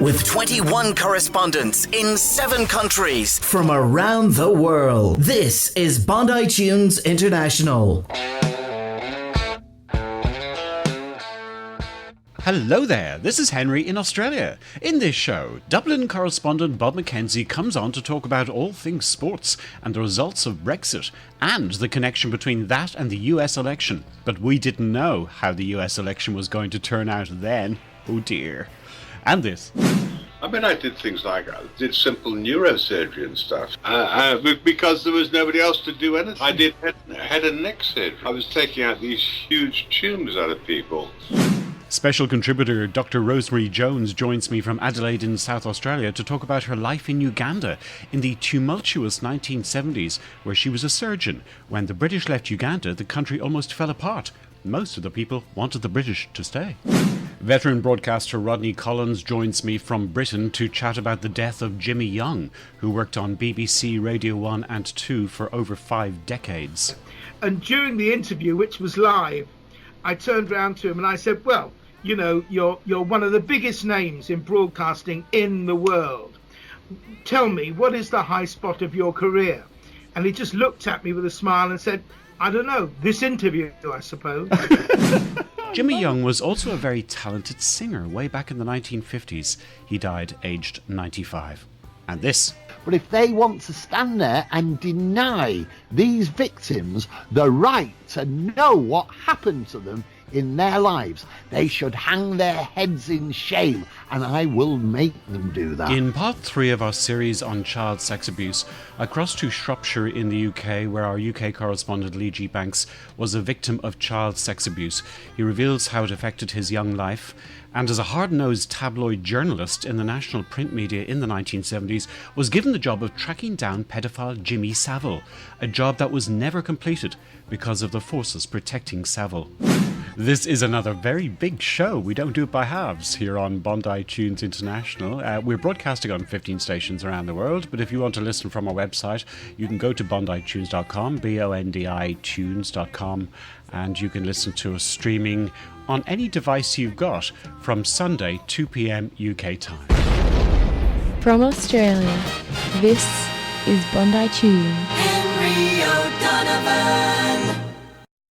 with 21 correspondents in 7 countries from around the world. This is Bonditunes International. Hello there, this is Henry in Australia. In this show, Dublin correspondent Bob Mackenzie comes on to talk about all things sports and the results of Brexit and the connection between that and the US election. But we didn't know how the US election was going to turn out then. Oh dear. And this. I mean, I did things like I did simple neurosurgery and stuff because there was nobody else to do anything. I did head and neck surgery. I was taking out these huge tumours out of people. Special contributor Dr. Rosemary Jones joins me from Adelaide in South Australia to talk about her life in Uganda in the tumultuous 1970s, where she was a surgeon. When the British left Uganda, the country almost fell apart. Most of the people wanted the British to stay. Veteran broadcaster Rodney Collins joins me from Britain to chat about the death of Jimmy Young, who worked on BBC Radio 1 and 2 for over 5 decades. And during the interview, which was live, I turned round to him and I said, well, you know, you're one of the biggest names in broadcasting in the world. Tell me, what is the high spot of your career? And he just looked at me with a smile and said, I don't know, this interview, I suppose. Jimmy Young was also a very talented singer way back in the 1950s. He died aged 95. And this. But if they want to stand there and deny these victims the right to know what happened to them in their lives, they should hang their heads in shame, and I will make them do that. In part 3 of our series on child sex abuse, I crossed to Shropshire in the UK, where our UK correspondent Lee G. Banks was a victim of child sex abuse. He reveals how it affected his young life, and as a hard-nosed tabloid journalist in the national print media in the 1970s, was given the job of tracking down pedophile Jimmy Savile, a job that was never completed because of the forces protecting Savile. This is another very big show. We don't do it by halves here on Bonditunes International. We're broadcasting on 15 stations around the world, but if you want to listen from our website, you can go to bonditunes.com, bonditunes.com, and you can listen to us streaming on any device you've got from Sunday, 2 p.m. UK time. From Australia, this is Bonditunes. Henry O'Donovan.